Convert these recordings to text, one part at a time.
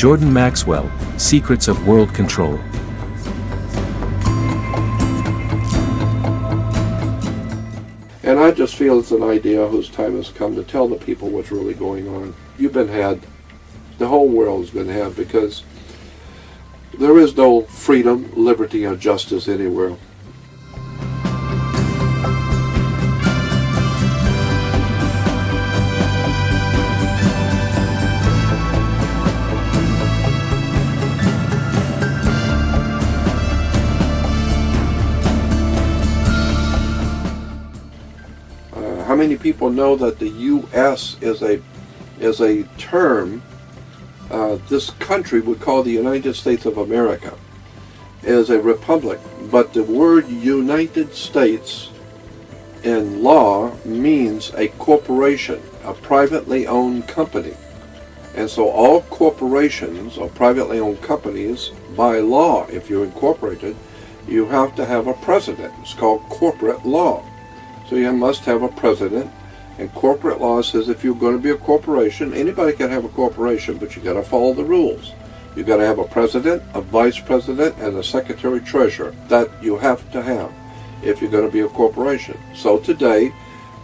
Jordan Maxwell, Secrets of World Control. And I just feel it's an idea whose time has come to tell the people what's really going on. You've been had. The whole world's been had, because there is no freedom, liberty, or justice anywhere. How many people know that the U.S. is a term this country would call the United States of America, is a republic, but the word United States in law means a corporation, a privately owned company. And so all corporations or privately owned companies, by law, if you're incorporated, you have to have a president. It's called corporate law. So you must have a president, and corporate law says if you're going to be a corporation, anybody can have a corporation, but you got to follow the rules. You got to have a president, a vice president, and a secretary treasurer. That you have to have if you're going to be a corporation. So today,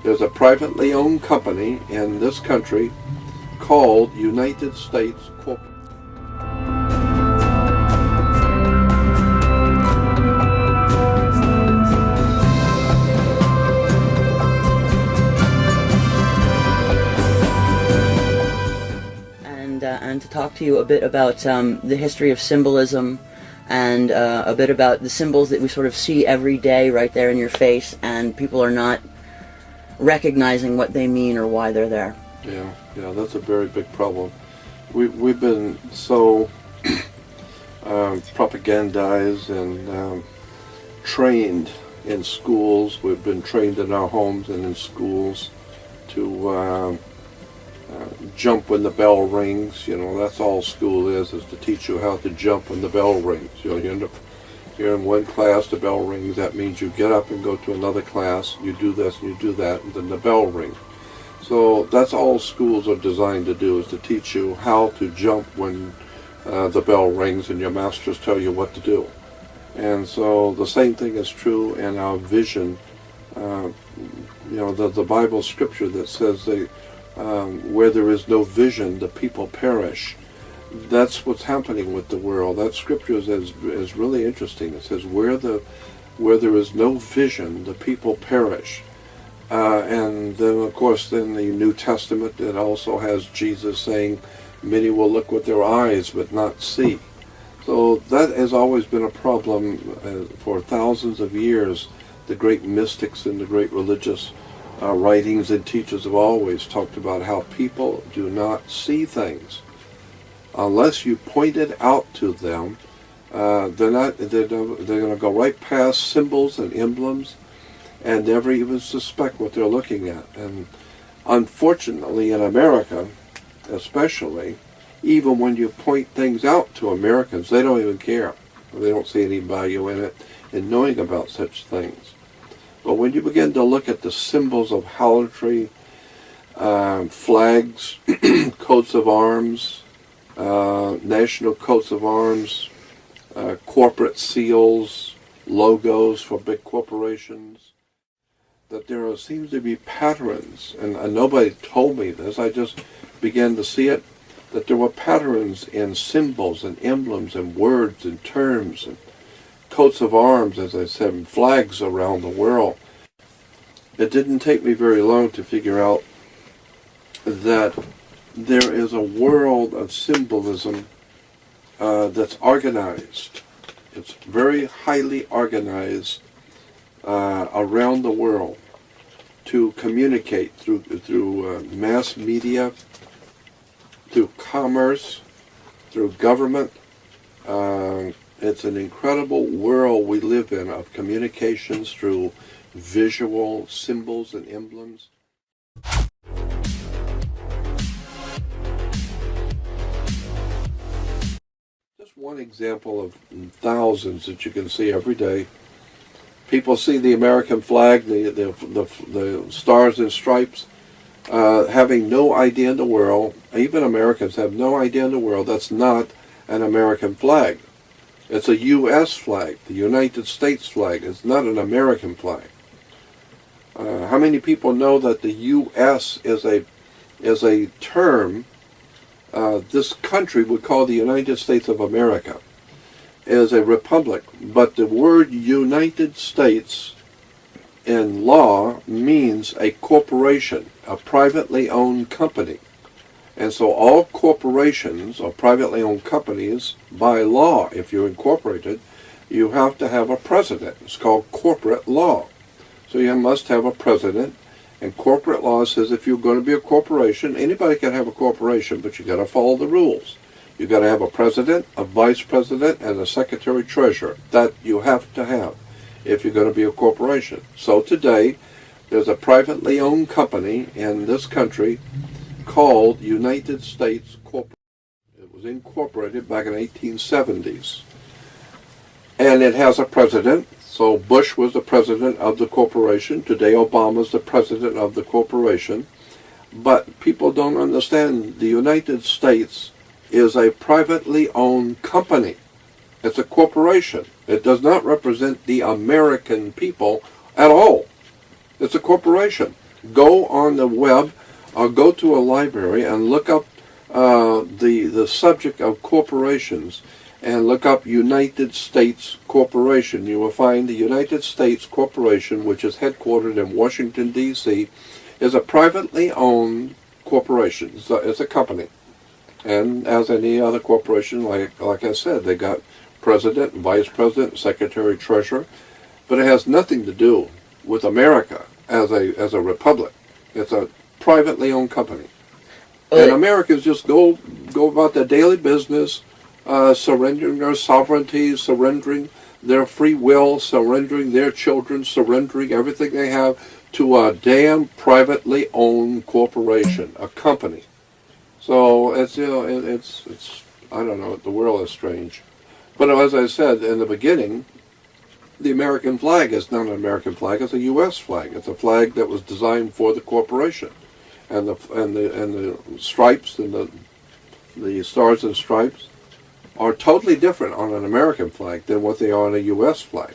there's a privately owned company in this country called United States Corporation. And to talk to you a bit about the history of symbolism, and a bit about the symbols that we sort of see every day right there in your face, and people are not recognizing what they mean or why they're there. Yeah, that's a very big problem. We've been so propagandized and trained in schools. We've been trained in our homes and in schools to jump when the bell rings. You know, that's all school is to teach you how to jump when the bell rings. You know, you're in one class, the bell rings, that means you get up and go to another class, you do this and you do that, and then the bell rings. So that's all schools are designed to do, is to teach you how to jump when the bell rings and your masters tell you what to do. And so the same thing is true in our vision. You know, the Bible scripture that says where there is no vision, the people perish. That's what's happening with the world. That scripture is really interesting. It says where there is no vision, the people perish. And then, of course, in the New Testament, it also has Jesus saying, many will look with their eyes but not see. So that has always been a problem for thousands of years. The great mystics and the great religious writings and teachers have always talked about how people do not see things. Unless you point it out to them, they're going to go right past symbols and emblems and never even suspect what they're looking at. And unfortunately, in America especially, even when you point things out to Americans, they don't even care. They don't see any value in it, in knowing about such things. But when you begin to look at the symbols of harlotry, flags, coats of arms, national coats of arms, corporate seals, logos for big corporations, that there seems to be patterns, and nobody told me this, I just began to see it, that there were patterns in symbols and emblems and words and terms and coats of arms, as I said, and flags around the world. It didn't take me very long to figure out that there is a world of symbolism that's organized. It's very highly organized around the world to communicate through mass media, through commerce, through government. It's an incredible world we live in of communications through visual symbols and emblems. Just one example of thousands that you can see every day. People see the American flag, the stars and stripes. having no idea in the world, even Americans have no idea in the world, that's not an American flag. It's a U.S. flag, the United States flag. It's not an American flag. How many people know that the U.S. is a term this country would call the United States of America, is a republic, but the word United States in law means a corporation, a privately owned company. And so all corporations or privately owned companies, by law, if you're incorporated, you have to have a president. It's called corporate law. So you must have a president, and corporate law says if you're going to be a corporation, anybody can have a corporation, but you got to follow the rules. You got to have a president, a vice president, and a secretary treasurer. That you have to have if you're going to be a corporation. So today, there's a privately owned company in this country called United States Corporation. It was incorporated back in the 1870s. And it has a president. So Bush was the president of the corporation. Today Obama's the president of the corporation. But people don't understand the United States is a privately owned company. It's a corporation. It does not represent the American people at all. It's a corporation. Go on the web or go to a library and look up the subject of corporations and look up United States Corporation. You will find the United States Corporation, which is headquartered in Washington, D.C., is a privately owned corporation. It's a company. And as any other corporation, like I said, they got president, vice president, secretary, treasurer, but it has nothing to do with America as a republic. It's a privately owned company. And Americans just go about their daily business, surrendering their sovereignty, surrendering their free will, surrendering their children, surrendering everything they have to a damn privately owned corporation, a company. So it's I don't know, the world is strange. But as I said in the beginning, the American flag is not an American flag, it's a U.S. flag. It's a flag that was designed for the corporation. And the stripes and the stars and stripes are totally different on an American flag than what they are on a U.S. flag.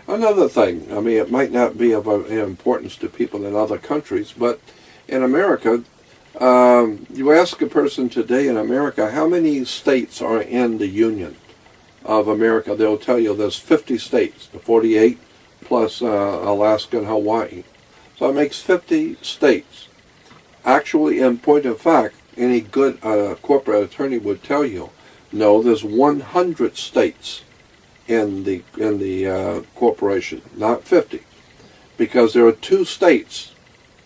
Another thing, I mean, it might not be of importance to people in other countries, but in America, you ask a person today in America, how many states are in the Union of America? They'll tell you there's 50 states, the 48 plus Alaska and Hawaii. So it makes 50 states. Actually, in point of fact, any good corporate attorney would tell you, no, there's 100 states in the corporation, not 50, because there are 2 states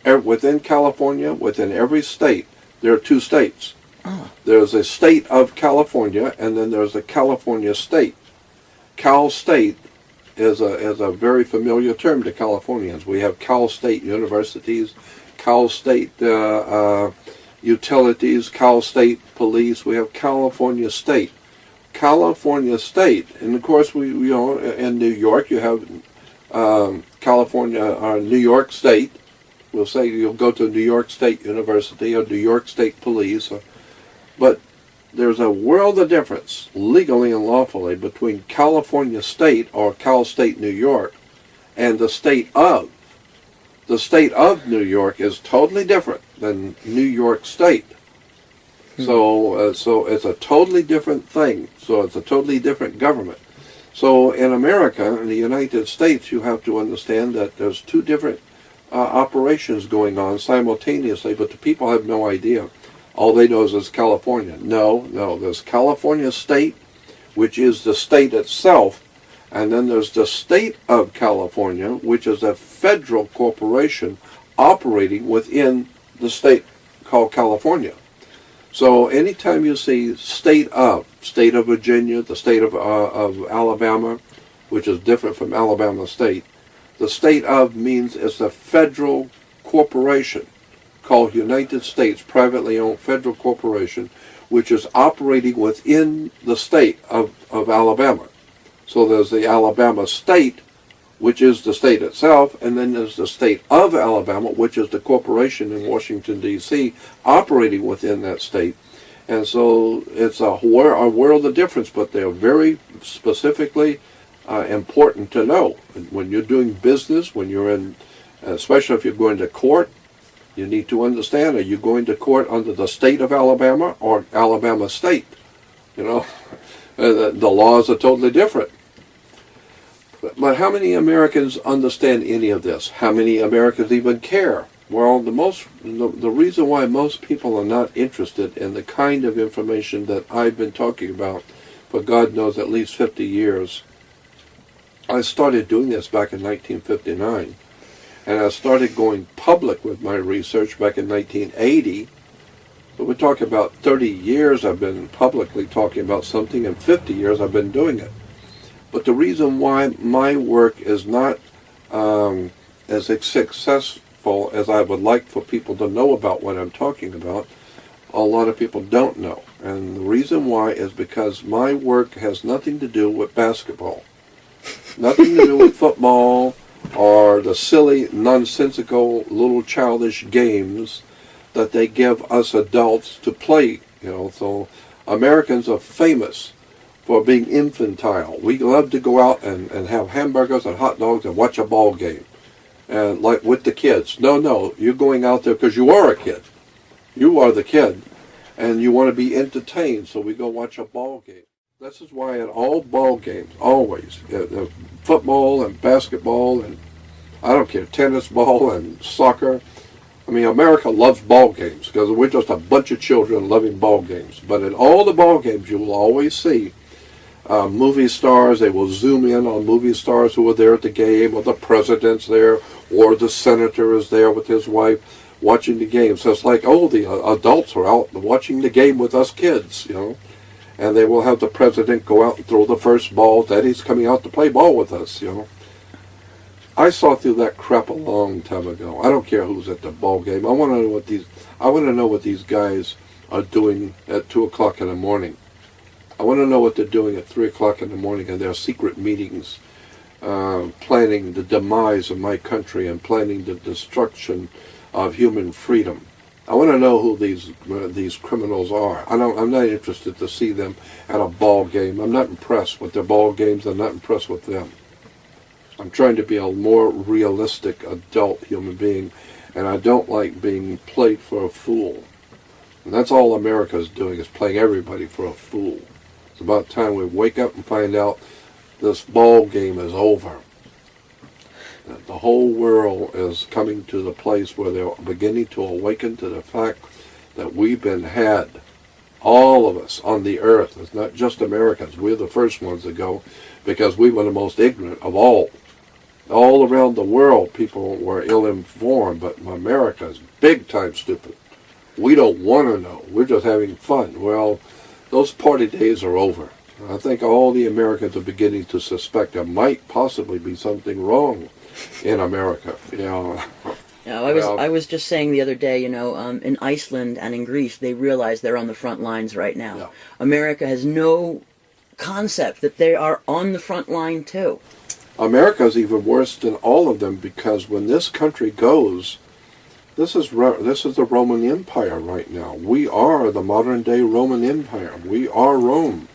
within California. Within every state, there are 2 states. Oh. There's a state of California, and then there's a California state. Cal State is a very familiar term to Californians. We have Cal State universities, Cal State utilities, Cal State police. We have California State. California State, and of course we in New York you have California or New York State. We'll say you'll go to New York State University or New York State Police, but there's a world of difference legally and lawfully between California State or Cal State New York and the state of. The state of New York is totally different than New York State. So it's a totally different thing. So it's a totally different government. So in America, in the United States, you have to understand that there's 2 different operations going on simultaneously, but the people have no idea. All they know is it's California. No, there's California State, which is the state itself, and then there's the state of California, which is a federal corporation operating within the state called California. So anytime you see state of Virginia, the state of Alabama, which is different from Alabama State, the state of means it's a federal corporation called United States privately owned federal corporation, which is operating within the state of Alabama. So there's the Alabama State which is the state itself, and then there's the state of Alabama, which is the corporation in Washington, D.C., operating within that state. And so it's a world of difference, but they're very specifically important to know. When you're doing business, when you're in, especially if you're going to court, you need to understand, are you going to court under the state of Alabama or Alabama state? You know, the laws are totally different. But how many Americans understand any of this? How many Americans even care? Well, the reason why most people are not interested in the kind of information that I've been talking about for God knows at least 50 years. I started doing this back in 1959, and I started going public with my research back in 1980. So we're talking about 30 years I've been publicly talking about something, and 50 years I've been doing it. But the reason why my work is not as successful as I would like for people to know about what I'm talking about, a lot of people don't know. And the reason why is because my work has nothing to do with basketball. Nothing to do with football or the silly, nonsensical, little childish games that they give us adults to play. You know, so Americans are famous for being infantile. We love to go out and have hamburgers and hot dogs and watch a ball game. And like with the kids. No, you're going out there because you are a kid. You are the kid. And you want to be entertained, so we go watch a ball game. This is why at all ball games, always, football and basketball and, I don't care, tennis ball and soccer. I mean, America loves ball games because we're just a bunch of children loving ball games. But in all the ball games, you will always see movie stars. They will zoom in on movie stars who are there at the game, or the president's there, or the senator is there with his wife watching the game. So it's like, oh, the adults are out watching the game with us kids, you know. And they will have the president go out and throw the first ball. Daddy's coming out to play ball with us, you know. I saw through that crap a long time ago. I don't care who's at the ball game. I want to know what these guys are doing at 2 o'clock in the morning. I want to know what they're doing at 3 o'clock in the morning in their secret meetings, planning the demise of my country and planning the destruction of human freedom. I want to know who these criminals are. I'm not interested to see them at a ball game. I'm not impressed with their ball games. I'm not impressed with them. I'm trying to be a more realistic adult human being, and I don't like being played for a fool. And that's all America's doing, is playing everybody for a fool. It's about time we wake up and find out this ball game is over. The whole world is coming to the place where they're beginning to awaken to the fact that we've been had, all of us on the earth. It's not just Americans. We're the first ones to go because we were the most ignorant of all. All around the world, people were ill-informed, but America is big-time stupid. We don't want to know. We're just having fun. Well, those party days are over. I think all the Americans are beginning to suspect there might possibly be something wrong in America. You know. Yeah, I was just saying the other day, you know, in Iceland and in Greece, they realize they're on the front lines right now. Yeah. America has no concept that they are on the front line too. America is even worse than all of them, because when this country goes, this is the Roman Empire right now. We are the modern day Roman Empire. We are Rome.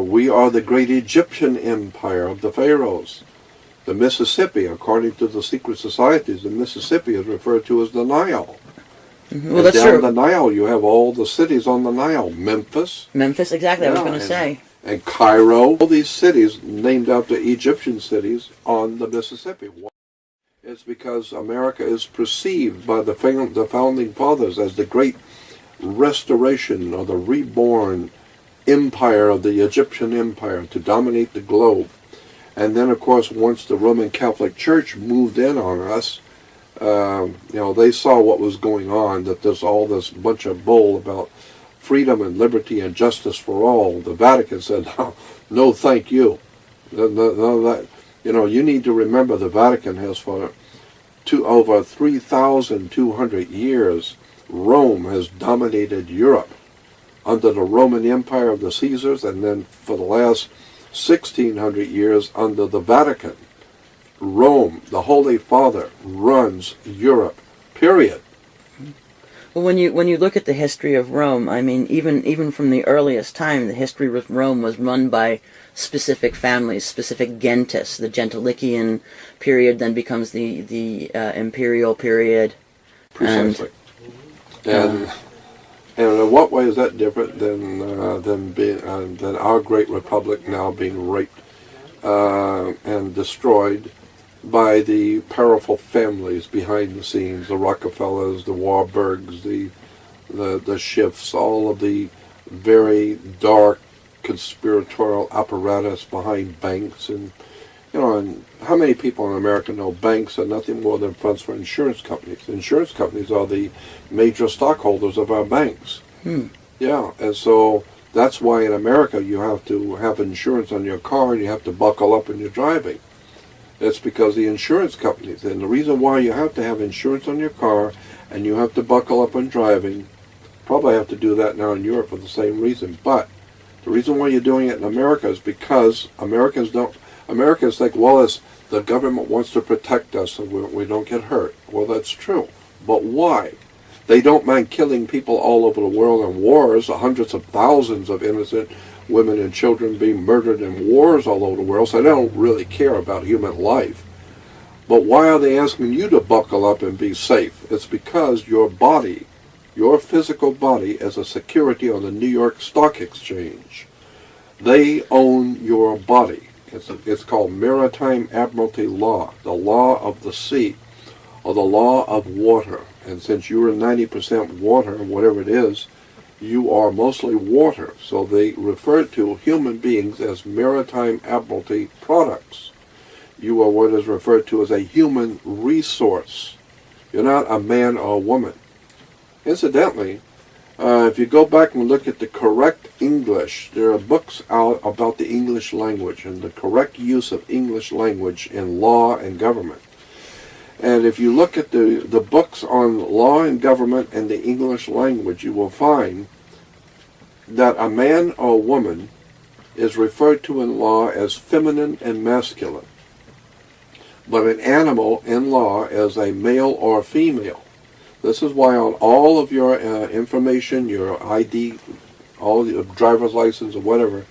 We are the great Egyptian empire of the pharaohs. The Mississippi, according to the secret societies, the Mississippi is referred to as the Nile. Mm-hmm. Well, and that's down true. the Nile, you have all the cities on the Nile. Memphis, exactly. I was going to say. And Cairo, all these cities named after Egyptian cities on the Mississippi. It's because America is perceived by the founding fathers as the great restoration or the reborn empire of the Egyptian empire to dominate the globe. And then, of course, once the Roman Catholic Church moved in on us, you know, they saw what was going on, that there's all this bunch of bull about freedom and liberty and justice for all. The Vatican said, no, thank you. No, you know, you need to remember the Vatican has for over 3,200 years, Rome has dominated Europe under the Roman Empire of the Caesars, and then for the last 1,600 years under the Vatican. Rome, the Holy Father, runs Europe, period. Well, when you look at the history of Rome, I mean, even from the earliest time, the history of Rome was run by specific families, specific gentis. The Gentilician period then becomes the imperial period. Precisely. And in what way is that different than our great republic now being raped and destroyed by the powerful families behind the scenes, the Rockefellers, the Warburgs, the Schiffs, all of the very dark conspiratorial apparatus behind banks, and and how many people in America know banks are nothing more than fronts for insurance companies? Insurance companies are the major stockholders of our banks. Yeah, and so that's why in America you have to have insurance on your car and you have to buckle up when you're driving. It's because the insurance companies, and the reason why you have to have insurance on your car and you have to buckle up when driving, probably have to do that now in Europe for the same reason, but the reason why you're doing it in America is because Americans think, well, the government wants to protect us so we don't get hurt. Well, that's true, but why? They don't mind killing people all over the world in wars, hundreds of thousands of innocent women and children being murdered in wars all over the world, so they don't really care about human life. But why are they asking you to buckle up and be safe? It's because your body, your physical body, is a security on the New York Stock Exchange. They own your body. It's called maritime admiralty law, the law of the sea, or the law of water. And since you are 90% water, whatever it is, you are mostly water. So they refer to human beings as maritime admiralty products. You are what is referred to as a human resource. You're not a man or a woman. Incidentally, if you go back and look at the correct English, there are books out about the English language and the correct use of English language in law and government. And if you look at the books on law and government and the English language, you will find that a man or a woman is referred to in law as feminine and masculine, but an animal in law as a male or female. This is why on all of your information, your ID, all your driver's license or whatever,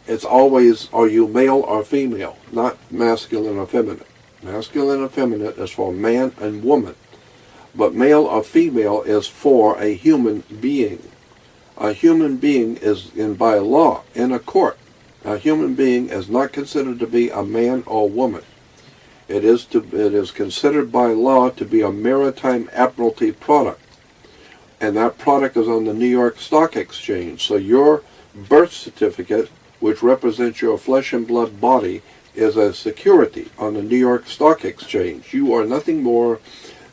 it's always, are you male or female, not masculine or feminine. Masculine and feminine is for man and woman, but male or female is for a human being. A human being is, by law, in a court, a human being is not considered to be a man or woman. It is considered by law to be a maritime admiralty product, and that product is on the New York Stock Exchange. So your birth certificate, which represents your flesh and blood body, is a security on the New York Stock Exchange. You are nothing more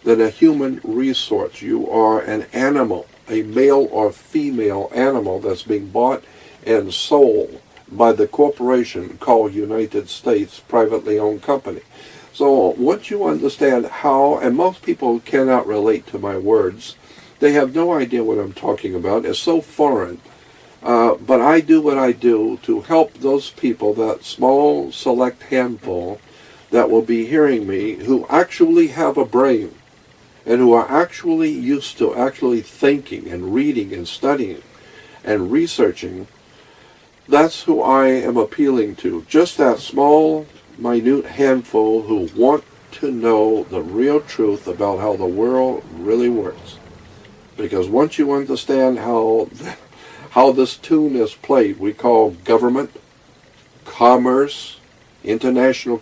than a human resource. You are an animal, a male or female animal that's being bought and sold by the corporation called United States privately owned company. So once you understand how, and most people cannot relate to my words, they have no idea what I'm talking about. It's so foreign. But I do what I do to help those people, that small select handful that will be hearing me, who actually have a brain and who are actually used to actually thinking and reading and studying and researching. That's who I am appealing to. Just that small, minute handful who want to know the real truth about how the world really works. Because once you understand how this tune is played, we call government, commerce, international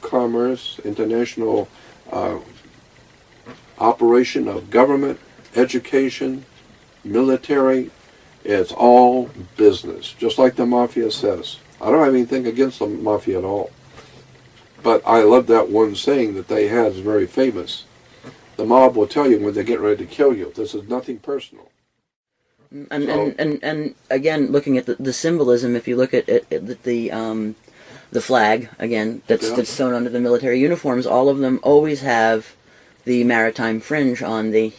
operation of government, education, military, it's all business, just like the mafia says. I don't have anything against the mafia at all. But I love that one saying that they had, is very famous. The mob will tell you when they get ready to kill you. This is nothing personal. And again, looking at the symbolism, if you look at the flag again that's sewn under the military uniforms, all of them always have the maritime fringe on the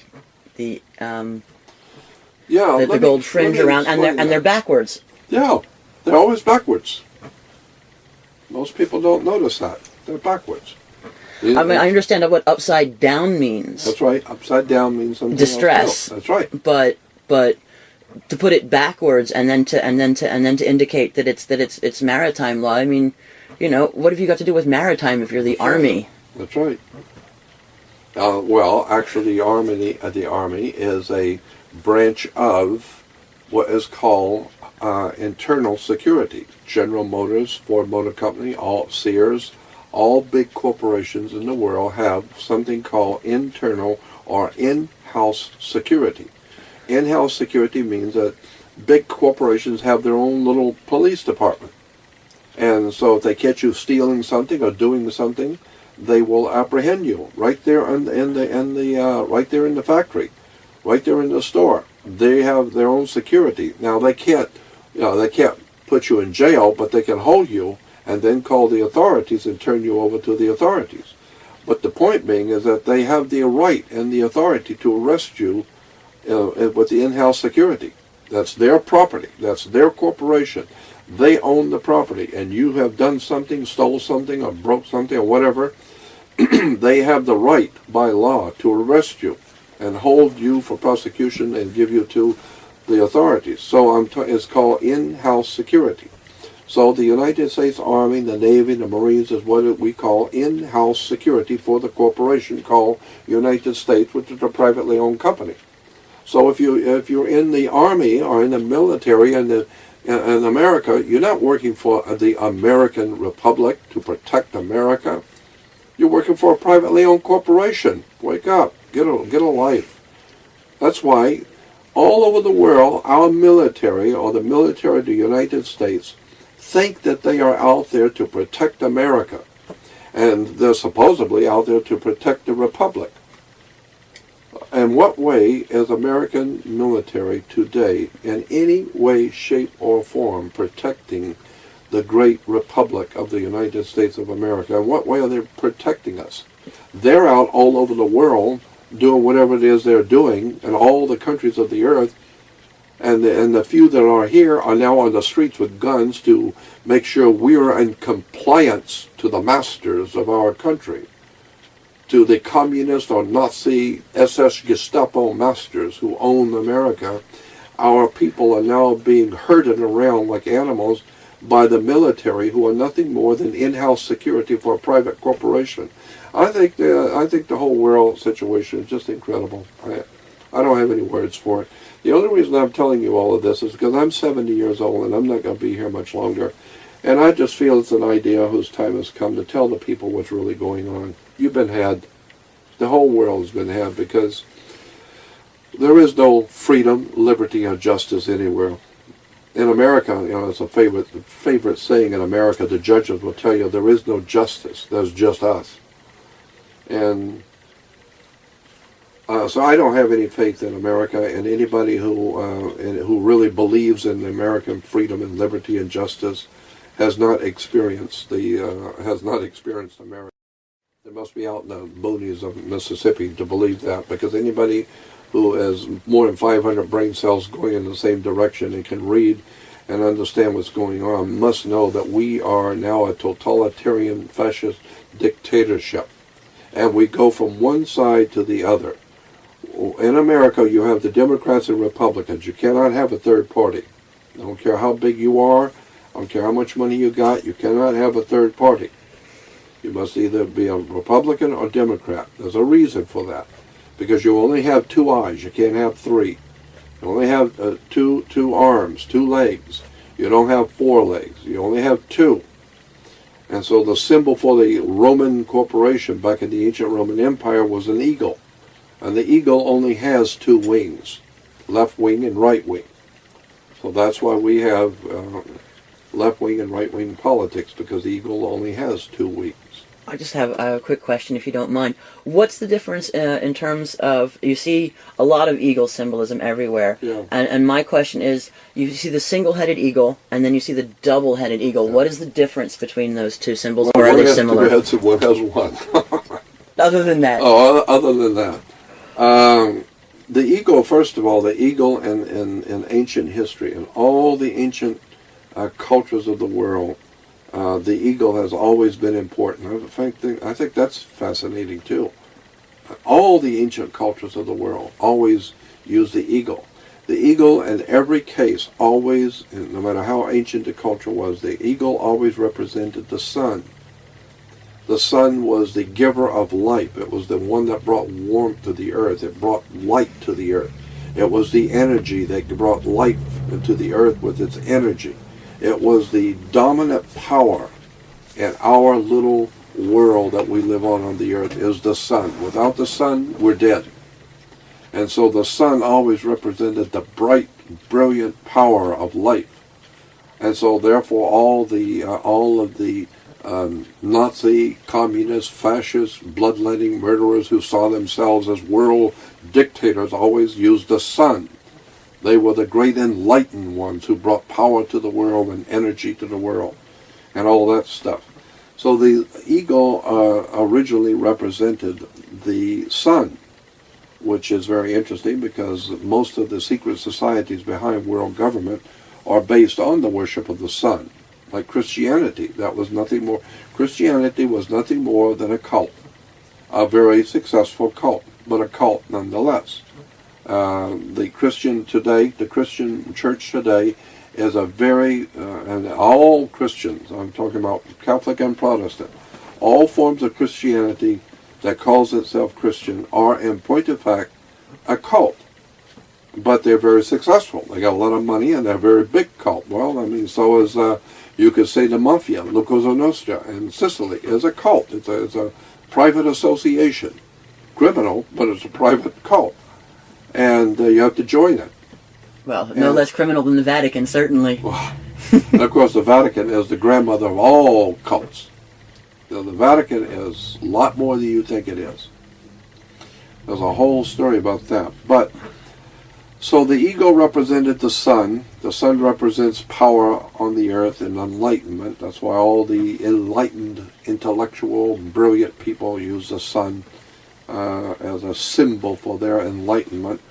gold fringe around, and they're backwards. Yeah, they're always backwards. Most people don't notice that. They're backwards. I mean, I understand what upside down means. That's right. Upside down means something distress. else. That's right. But to put it backwards and then to indicate that it's maritime law. I mean, you know, what have you got to do with maritime if you're the army? That's right. Well, actually, the army is a branch of what is called internal security. General Motors, Ford Motor Company, all Sears, all big corporations in the world have something called internal or in-house security. In-house security means that big corporations have their own little police department. And so if they catch you stealing something or doing something, they will apprehend you right there right there in the factory, right there in the store. They have their own security. Now they can't put you in jail, but they can hold you and then call the authorities and turn you over to the authorities. But the point being is that they have the right and the authority to arrest you with the in-house security. That's their property. That's their corporation. They own the property, and you have done something, stole something, or broke something, or whatever. They have the right by law to arrest you and hold you for prosecution and give you to the authorities. So it's called in-house security. So the United States Army, the Navy, the Marines is what we call in-house security for the corporation called United States, which is a privately owned company. So if you're in the Army or in the military in America, you're not working for the American Republic to protect America. You're working for a privately owned corporation. Wake up. Get a life. That's why all over the world, our military, or the military of the United States, think that they are out there to protect America. And they're supposedly out there to protect the Republic. In what way is American military today, in any way, shape, or form, protecting the great Republic of the United States of America? In what way are they protecting us? They're out all over the world doing whatever it is they're doing in all the countries of the earth, and the few that are here are now on the streets with guns to make sure we're in compliance to the masters of our country, to the communist or Nazi SS Gestapo masters who own America. Our people are now being herded around like animals by the military, who are nothing more than in-house security for a private corporation. I think the whole world situation is just incredible. I don't have any words for it. The only reason I'm telling you all of this is because I'm 70 years old and I'm not going to be here much longer. And I just feel it's an idea whose time has come to tell the people what's really going on. You've been had. The whole world has been had, because there is no freedom, liberty, or justice anywhere. In America, you know, it's a favorite saying in America, the judges will tell you there is no justice, there's just us. And so I don't have any faith in America, and anybody who really believes in American freedom and liberty and justice has not experienced America. They must be out in the boonies of Mississippi to believe that, because anybody who has more than 500 brain cells going in the same direction and can read and understand what's going on must know that we are now a totalitarian fascist dictatorship, and we go from one side to the other. In America, you have the Democrats and Republicans. You cannot have a third party. I don't care how big you are. I don't care how much money you got. You cannot have a third party. You must either be a Republican or Democrat. There's a reason for that, because you only have two eyes. You can't have three. You only have two arms, two legs. You don't have four legs. You only have two. And so the symbol for the Roman corporation back in the ancient Roman Empire was an eagle. And the eagle only has two wings, left wing and right wing. So that's why we have left wing and right wing politics, because the eagle only has two wings. I just have a quick question, if you don't mind. What's the difference in terms of, you see a lot of eagle symbolism everywhere, yeah. and my question is, you see the single-headed eagle, and then you see the double-headed eagle. Yeah. What is the difference between those two symbols, or are they similar? One has one. Other than that? Oh, other than that. The eagle, first of all, the eagle in ancient history, and all the ancient cultures of the world, The ego has always been important. I think that's fascinating too. All the ancient cultures of the world always use the ego. The ego in every case always, no matter how ancient the culture was, the ego always represented the sun. The sun was the giver of life. It was the one that brought warmth to the earth. It brought light to the earth. It was the energy that brought life into the earth with its energy. It was the dominant power in our little world that we live on the earth is the sun. Without the sun, we're dead. And so the sun always represented the bright, brilliant power of life. And so therefore all of the Nazi, communist, fascist, bloodletting murderers who saw themselves as world dictators always used the sun. They were the great enlightened ones who brought power to the world and energy to the world and all that stuff. So the ego originally represented the sun, which is very interesting because most of the secret societies behind world government are based on the worship of the sun. Like Christianity, that was nothing more. Christianity was nothing more than a cult, a very successful cult, but a cult nonetheless. The Christian church today is a very, and all Christians, I'm talking about Catholic and Protestant, all forms of Christianity that calls itself Christian are in point of fact a cult. But they're very successful. They got a lot of money and they're a very big cult. Well, I mean, so is, you could say the Mafia, La Cosa Nostra in Sicily is a cult. It's a private association. Criminal, but it's a private cult. And you have to join it. Well, no less criminal than the Vatican, certainly. And of course, the Vatican is the grandmother of all cults. The Vatican is a lot more than you think it is. There's a whole story about that. But so the ego represented the sun. The sun represents power on the earth and enlightenment. That's why all the enlightened, intellectual, brilliant people use the sun as a symbol for their enlightenment.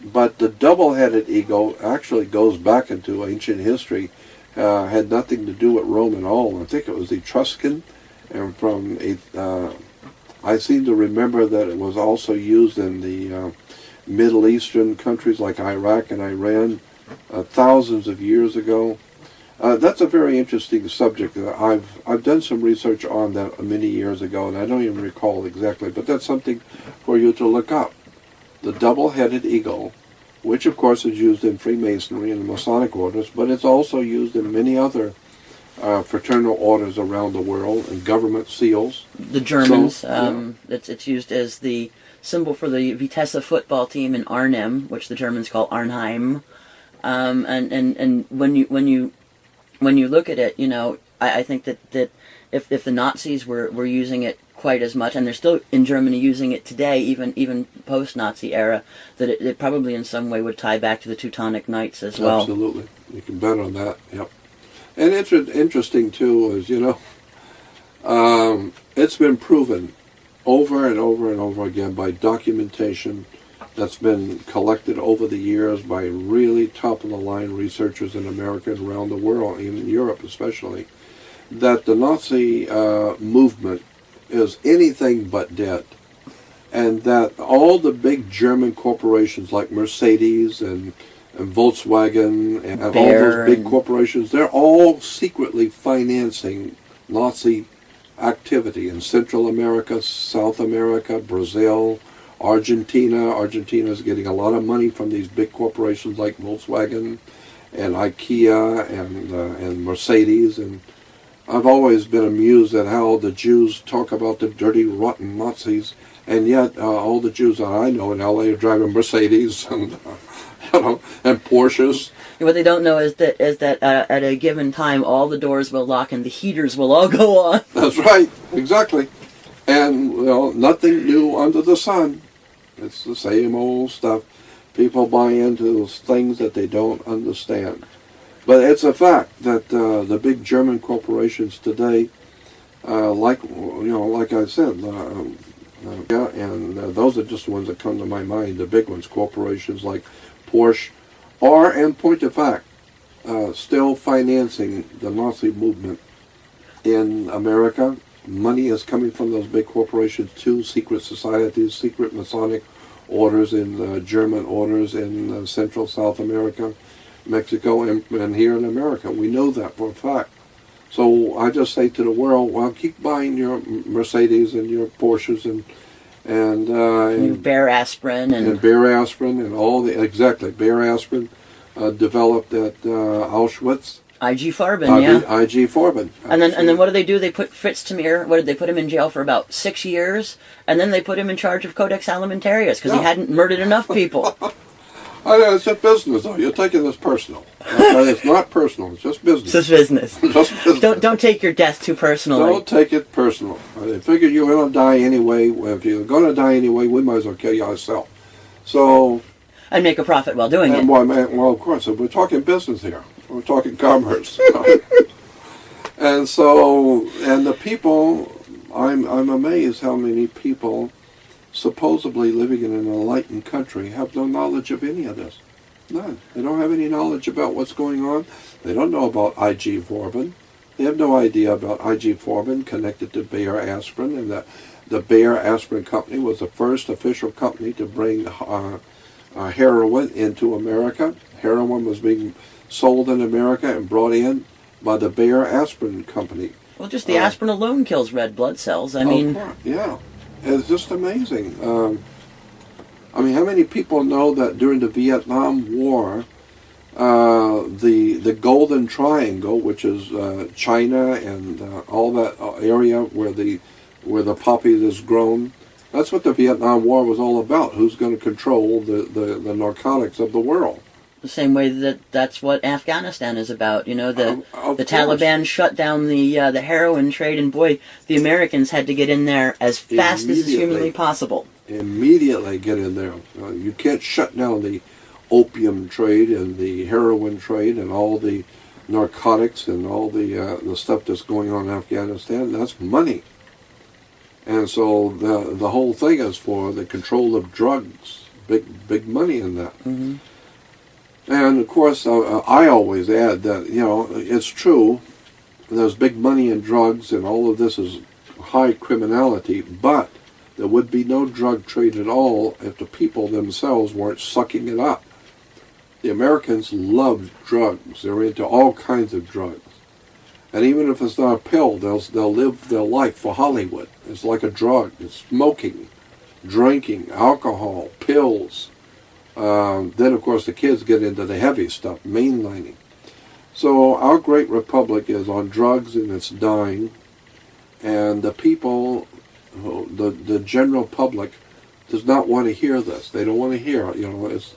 But the double-headed ego actually goes back into ancient history. Had nothing to do with Rome at all. I think it was Etruscan, and I seem to remember that it was also used in the Middle Eastern countries like Iraq and Iran thousands of years ago. That's a very interesting subject. I've done some research on that many years ago, and I don't even recall exactly, but that's something for you to look up. The double-headed ego, which of course is used in Freemasonry and the Masonic orders, but it's also used in many other fraternal orders around the world and government seals. The Germans, So, it's used as the symbol for the Vitesse football team in Arnhem, which the Germans call Arnheim. And when you look at it, you know, I think that if the Nazis were using it quite as much, and they're still in Germany using it today, even post-Nazi era, that it probably in some way would tie back to the Teutonic Knights as well. Absolutely. You can bet on that, yep. And interesting, too, is, you know, it's been proven over and over and over again by documentation that's been collected over the years by really top-of-the-line researchers in America and around the world, even in Europe especially, that the Nazi movement is anything but dead. And that all the big German corporations like Mercedes and Volkswagen and all those big corporations, they're all secretly financing Nazi activity in Central America, South America, Brazil, Argentina. Argentina is getting a lot of money from these big corporations like Volkswagen and IKEA and Mercedes. And I've always been amused at how the Jews talk about the dirty, rotten Nazis, and yet all the Jews that I know in LA are driving Mercedes and and Porsches. What they don't know is that at a given time, all the doors will lock and the heaters will all go on. That's right, exactly. And well, nothing new under the sun. It's the same old stuff. People buy into those things that they don't understand. But it's a fact that the big German corporations today, like I said, those are just the ones that come to my mind. The big ones, corporations like Porsche, are in point of fact still financing the Nazi movement in America. Money is coming from those big corporations too, secret societies, secret Masonic orders in German orders in Central South America, Mexico, and here in America. We know that for a fact. So I just say to the world, well, keep buying your Mercedes and your Porsches and Bear aspirin and Bear aspirin and all the, exactly, Bear aspirin developed at Auschwitz. IG Farben, yeah. IG Farben. And then what do they do? They put Fritz Tamir, what did they put him in jail for about 6 years? And then they put him in charge of Codex Alimentarius because he hadn't murdered enough people. I know, it's a business, though. You're taking this personal. Okay? It's not personal. It's just business. It's just business. Just business. Don't take your death too personally. Don't take it personal. They figured you were going to die anyway. If you're going to die anyway, we might as well kill you ourselves. So... And make a profit while doing it. Well, of course, we're talking business here. We're talking commerce. And so, and the people, I'm amazed how many people supposedly living in an enlightened country have no knowledge of any of this. None. They don't have any knowledge about what's going on. They don't know about IG Farben. They have no idea about IG Farben connected to Bayer Aspirin, and the Bayer Aspirin company was the first official company to bring heroin into America. Heroin was being sold in America and brought in by the Bayer Aspirin company. Well, just the aspirin alone kills red blood cells. I mean... Yeah. It's just amazing. I mean, how many people know that during the Vietnam War, the Golden Triangle, which is China and all that area where the poppy is grown, that's what the Vietnam War was all about. Who's going to control the narcotics of the world? The same way that's what Afghanistan is about. You know, the Taliban shut down the heroin trade, and boy, the Americans had to get in there as fast as is humanly possible. Immediately get in there. You can't shut down the opium trade and the heroin trade and all the narcotics and all the stuff that's going on in Afghanistan. That's money. And so the whole thing is for the control of drugs. Big money in that. Mm-hmm. And of course, I always add that, you know, it's true, there's big money in drugs and all of this is high criminality, but there would be no drug trade at all if the people themselves weren't sucking it up. The Americans love drugs. They're into all kinds of drugs. And even if it's not a pill, they'll live their life for Hollywood. It's like a drug. It's smoking, drinking, alcohol, pills. Then, of course, the kids get into the heavy stuff, mainlining. So our great republic is on drugs and it's dying. And the people, the general public, does not want to hear this. They don't want to hear it. You know, it's...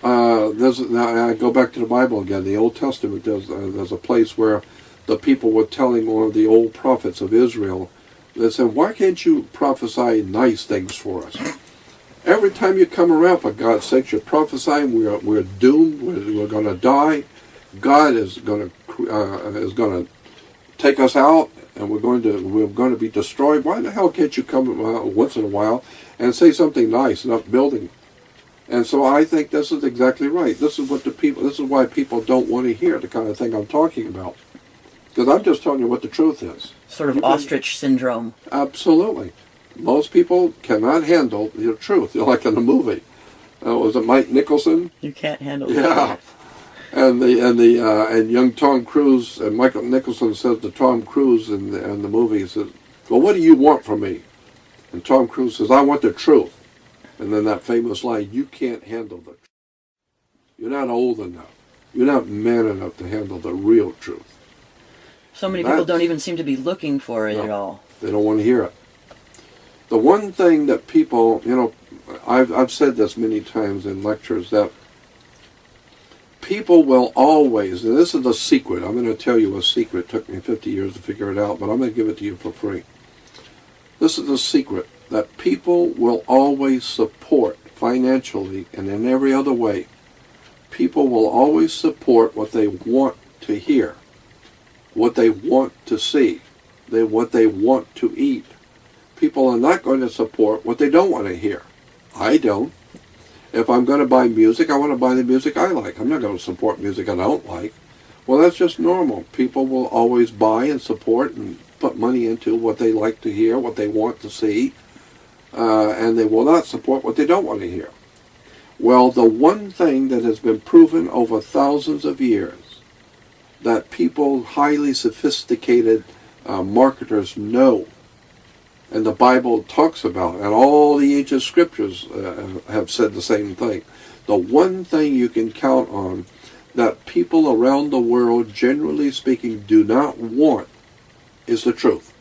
now I go back to the Bible again. The Old Testament, there's a place where the people were telling one of the old prophets of Israel, they said, why can't you prophesy nice things for us? Every time you come around, for God's sake, you're prophesying we're doomed, we're going to die, God is going to take us out, and we're going to be destroyed. Why the hell can't you come once in a while and say something nice and upbuilding? And so I think this is exactly right. This is why people don't want to hear the kind of thing I'm talking about. Because I'm just telling you what the truth is. Sort of ostrich syndrome. Absolutely. Most people cannot handle the truth. You're like in a movie. Was it Mike Nicholson? You can't handle it. Yeah. And young Tom Cruise, and Michael Nicholson says to Tom Cruise in the movie, he says, well, what do you want from me? And Tom Cruise says, I want the truth. And then that famous line, you can't handle the truth. You're not old enough. You're not man enough to handle the real truth. So many people don't even seem to be looking for it at all. They don't want to hear it. The one thing that people, you know, I've said this many times in lectures, that people will always, and this is a secret, I'm going to tell you a secret, it took me 50 years to figure it out, but I'm going to give it to you for free. This is the secret, that people will always support financially and in every other way. People will always support what they want to hear, what they want to see, what they want to eat. People are not going to support what they don't want to hear. I don't. If I'm going to buy music, I want to buy the music I like. I'm not going to support music I don't like. Well, that's just normal. People will always buy and support and put money into what they like to hear, what they want to see, and they will not support what they don't want to hear. Well, the one thing that has been proven over thousands of years that people, highly sophisticated marketers know, and the Bible talks about, and all the ancient scriptures have said the same thing. The one thing you can count on that people around the world, generally speaking, do not want is the truth.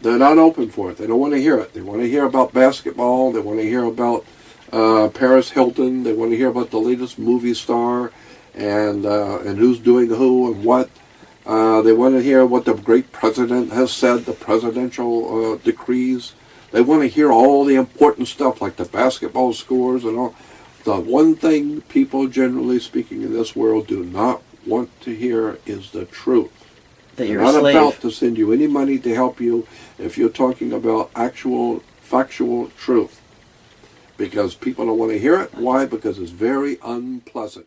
They're not open for it. They don't want to hear it. They want to hear about basketball. They want to hear about Paris Hilton. They want to hear about the latest movie star and who's doing who and what. They want to hear what the great president has said, the presidential decrees. They want to hear all the important stuff like the basketball scores and all. The one thing people, generally speaking, in this world do not want to hear is the truth. That you're not a slave. about to send you any money to help you if you're talking about actual, factual truth. Because people don't want to hear it. Why? Because it's very unpleasant.